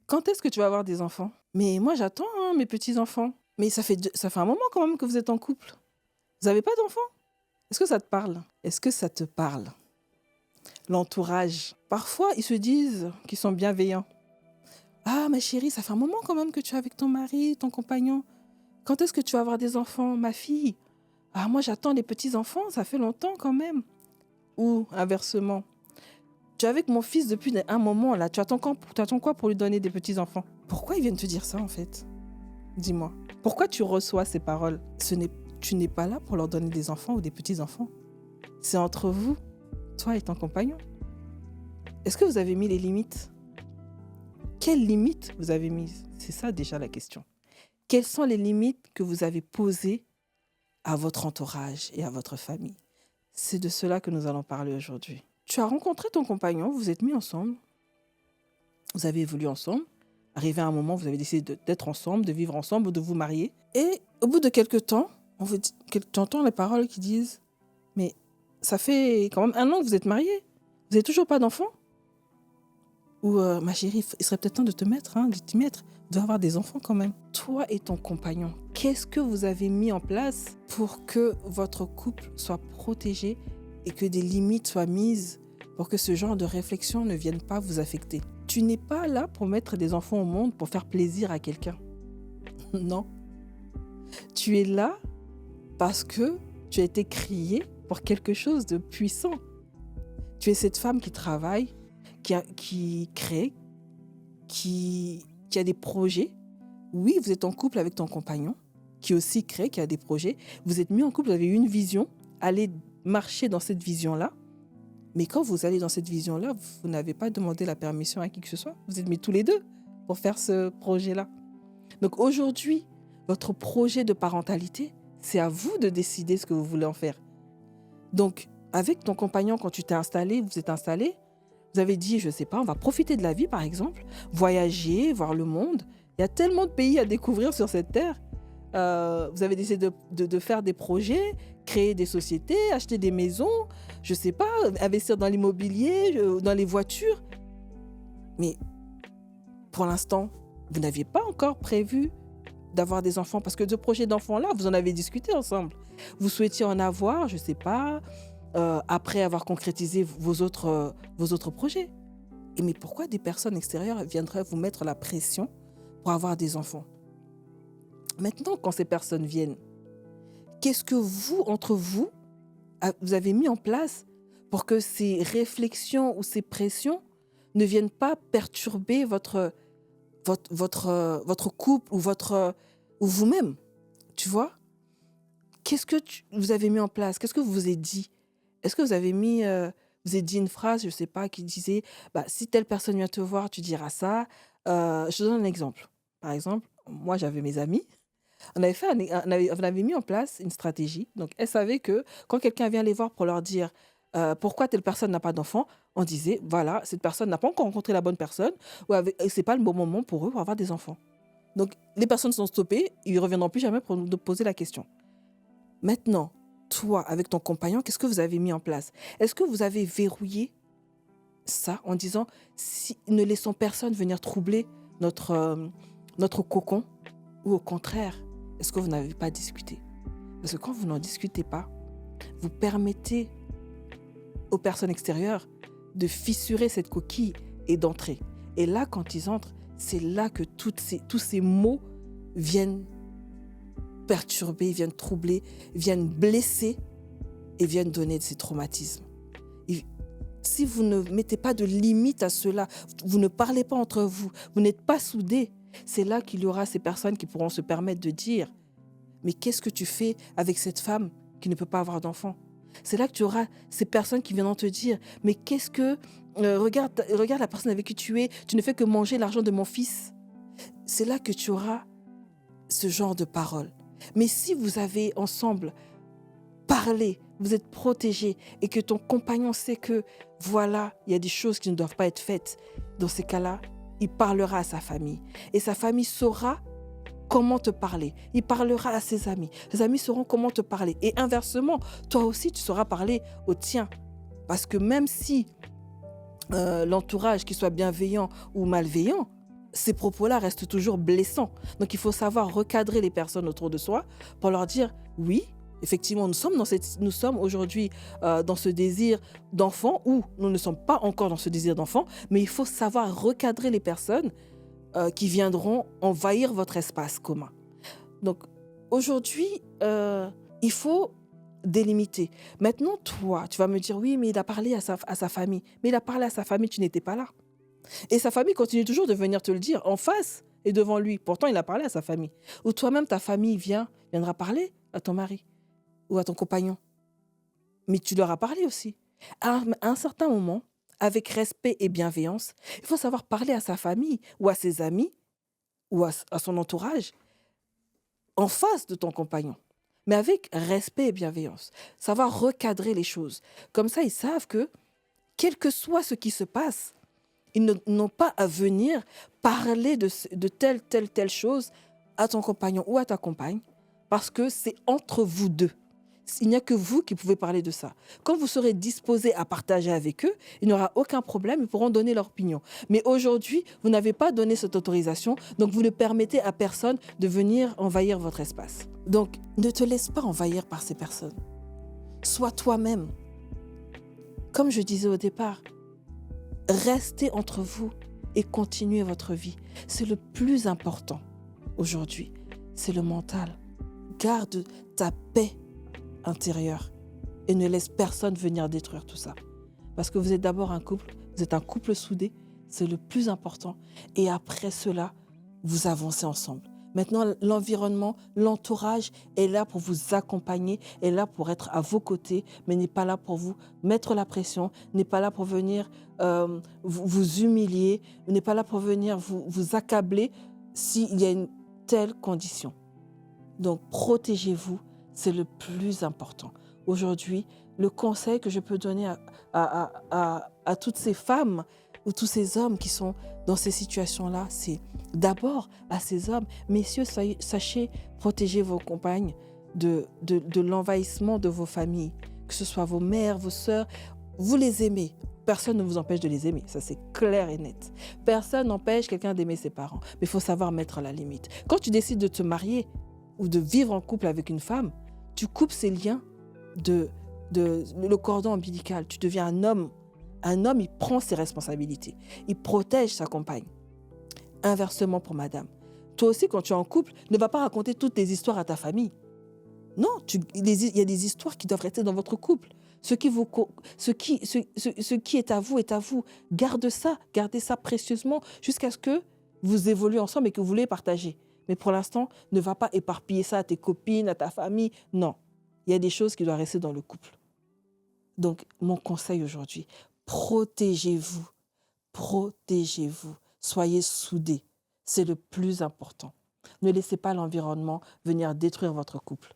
Quand est-ce que tu vas avoir des enfants? Mais moi j'attends, hein, mes petits-enfants. Mais ça fait un moment quand même que vous êtes en couple. Vous avez pas d'enfants? Est-ce que ça te parle? Est-ce que ça te parle? L'entourage. Parfois, ils se disent qu'ils sont bienveillants. Ah, ma chérie, ça fait un moment quand même que tu es avec ton mari, ton compagnon. Quand est-ce que tu vas avoir des enfants, ma fille? Ah, moi j'attends les petits-enfants, ça fait longtemps quand même. Ou inversement. Tu es avec mon fils depuis un moment là, tu attends quoi pour lui donner des petits-enfants? Pourquoi ils viennent te dire ça en fait? Dis-moi. Pourquoi tu reçois ces paroles? Tu n'es pas là pour leur donner des enfants ou des petits-enfants. C'est entre vous, toi et ton compagnon. Est-ce que vous avez mis les limites? Quelles limites vous avez mises? C'est ça déjà la question. Quelles sont les limites que vous avez posées à votre entourage et à votre famille? C'est de cela que nous allons parler aujourd'hui. Tu as rencontré ton compagnon, vous êtes mis ensemble, vous avez évolué ensemble. Arrivé à un moment, vous avez décidé d'être ensemble, de vivre ensemble ou de vous marier. Et au bout de quelques temps, tu entends les paroles qui disent « Mais ça fait quand même 1 an que vous êtes mariés, vous n'avez toujours pas d'enfants ?» Ou ma chérie, il serait peut-être temps de de t'y mettre, de avoir des enfants quand même. Toi et ton compagnon, qu'est-ce que vous avez mis en place pour que votre couple soit protégé et que des limites soient mises pour que ce genre de réflexion ne vienne pas vous affecter? Tu n'es pas là pour mettre des enfants au monde pour faire plaisir à quelqu'un. Non. Tu es là parce que tu as été créé pour quelque chose de puissant. Tu es cette femme qui travaille, qui crée, qui a des projets. Oui, vous êtes en couple avec ton compagnon, qui aussi crée, qui a des projets. Vous êtes mis en couple, vous avez une vision, allez marcher dans cette vision-là. Mais quand vous allez dans cette vision-là, vous n'avez pas demandé la permission à qui que ce soit. Vous êtes mis tous les deux pour faire ce projet-là. Donc aujourd'hui, votre projet de parentalité, c'est à vous de décider ce que vous voulez en faire. Donc, avec ton compagnon, quand tu t'es installé, vous êtes installé, vous avez dit, je ne sais pas, on va profiter de la vie, par exemple, voyager, voir le monde. Il y a tellement de pays à découvrir sur cette terre. Vous avez décidé de faire des projets, créer des sociétés, acheter des maisons, je ne sais pas, investir dans l'immobilier, dans les voitures. Mais pour l'instant, vous n'aviez pas encore prévu d'avoir des enfants parce que ce projet d'enfant-là, vous en avez discuté ensemble. Vous souhaitiez en avoir, je ne sais pas, après avoir concrétisé vos autres projets. Mais pourquoi des personnes extérieures viendraient vous mettre la pression pour avoir des enfants? Maintenant, quand ces personnes viennent, qu'est-ce que vous, entre vous, vous avez mis en place pour que ces réflexions ou ces pressions ne viennent pas perturber votre couple ou vous-même, tu vois? Qu'est-ce que vous avez mis en place? Qu'est-ce que vous vous êtes dit? Est-ce que vous avez vous avez dit une phrase, je ne sais pas, qui disait bah, si telle personne vient te voir, tu diras ça. Je te donne un exemple. Par exemple, moi j'avais mes amis. On avait mis en place une stratégie. Donc elles savaient que quand quelqu'un vient les voir pour leur dire pourquoi telle personne n'a pas d'enfant, on disait voilà, cette personne n'a pas encore rencontré la bonne personne et c'est pas le bon moment pour eux pour avoir des enfants. Donc les personnes sont stoppées, ils ne reviendront plus jamais pour nous poser la question. Maintenant, toi, avec ton compagnon, qu'est-ce que vous avez mis en place? Est-ce que vous avez verrouillé ça en disant ne laissons personne venir troubler notre cocon? Ou au contraire, est-ce que vous n'avez pas discuté? Parce que quand vous n'en discutez pas, vous permettez aux personnes extérieures de fissurer cette coquille et d'entrer. Et là, quand ils entrent, c'est là que tous ces mots viennent perturber, viennent troubler, viennent blesser et viennent donner de ces traumatismes. Et si vous ne mettez pas de limite à cela, vous ne parlez pas entre vous, vous n'êtes pas soudés, c'est là qu'il y aura ces personnes qui pourront se permettre de dire « Mais qu'est-ce que tu fais avec cette femme qui ne peut pas avoir d'enfant ?» C'est là que tu auras ces personnes qui viendront te dire « Mais qu'est-ce que... regarde la personne avec qui tu ne fais que manger l'argent de mon fils. » C'est là que tu auras ce genre de paroles. Mais si vous avez ensemble parlé, vous êtes protégés et que ton compagnon sait que voilà, il y a des choses qui ne doivent pas être faites, dans ces cas-là, il parlera à sa famille. Et sa famille saura comment te parler. Il parlera à ses amis. Ses amis sauront comment te parler. Et inversement, toi aussi, tu sauras parler aux tiens. Parce que même si l'entourage, qu'il soit bienveillant ou malveillant, ces propos-là restent toujours blessants. Donc il faut savoir recadrer les personnes autour de soi pour leur dire oui, effectivement, nous sommes aujourd'hui dans ce désir d'enfant, ou nous ne sommes pas encore dans ce désir d'enfant, mais il faut savoir recadrer les personnes qui viendront envahir votre espace commun. Donc aujourd'hui, il faut délimiter. Maintenant, toi, tu vas me dire oui, mais il a parlé à sa famille. Mais il a parlé à sa famille, tu n'étais pas là. Et sa famille continue toujours de venir te le dire en face et devant lui. Pourtant, il a parlé à sa famille. Ou toi-même, ta famille viendra parler à ton mari ou à ton compagnon. Mais tu leur as parlé aussi. À un certain moment, avec respect et bienveillance, il faut savoir parler à sa famille ou à ses amis ou à son entourage en face de ton compagnon. Mais avec respect et bienveillance. Savoir recadrer les choses. Comme ça, ils savent que, quel que soit ce qui se passe, ils n'ont pas à venir parler de telle chose à ton compagnon ou à ta compagne, parce que c'est entre vous deux. Il n'y a que vous qui pouvez parler de ça. Quand vous serez disposé à partager avec eux, il n'y aura aucun problème, ils pourront donner leur opinion. Mais aujourd'hui, vous n'avez pas donné cette autorisation, donc vous ne permettez à personne de venir envahir votre espace. Donc, ne te laisse pas envahir par ces personnes. Sois toi-même. Comme je disais au départ, restez entre vous et continuez votre vie. C'est le plus important aujourd'hui. C'est le mental. Garde ta paix intérieure et ne laisse personne venir détruire tout ça. Parce que vous êtes d'abord un couple, vous êtes un couple soudé, c'est le plus important. Et après cela, vous avancez ensemble. Maintenant, l'environnement, l'entourage est là pour vous accompagner, est là pour être à vos côtés, mais n'est pas là pour vous mettre la pression, n'est pas là pour venir vous humilier, n'est pas là pour venir vous accabler s'il y a une telle condition. Donc, protégez-vous, c'est le plus important. Aujourd'hui, le conseil que je peux donner à toutes ces femmes ou tous ces hommes qui sont dans ces situations-là, c'est d'abord à ces hommes, messieurs, sachez protéger vos compagnes de l'envahissement de vos familles, que ce soit vos mères, vos sœurs, vous les aimez. Personne ne vous empêche de les aimer, ça c'est clair et net. Personne n'empêche quelqu'un d'aimer ses parents, mais il faut savoir mettre la limite. Quand tu décides de te marier ou de vivre en couple avec une femme, tu coupes ces liens le cordon ombilical, tu deviens un homme. Un homme, il prend ses responsabilités. Il protège sa compagne. Inversement pour madame. Toi aussi, quand tu es en couple, ne va pas raconter toutes tes histoires à ta famille. Non, il y a des histoires qui doivent rester dans votre couple. Ce qui est à vous est à vous. Gardez ça précieusement jusqu'à ce que vous évoluez ensemble et que vous voulez partager. Mais pour l'instant, ne va pas éparpiller ça à tes copines, à ta famille. Non, il y a des choses qui doivent rester dans le couple. Donc, mon conseil aujourd'hui, protégez-vous. Protégez-vous. Soyez soudés. C'est le plus important. Ne laissez pas l'environnement venir détruire votre couple.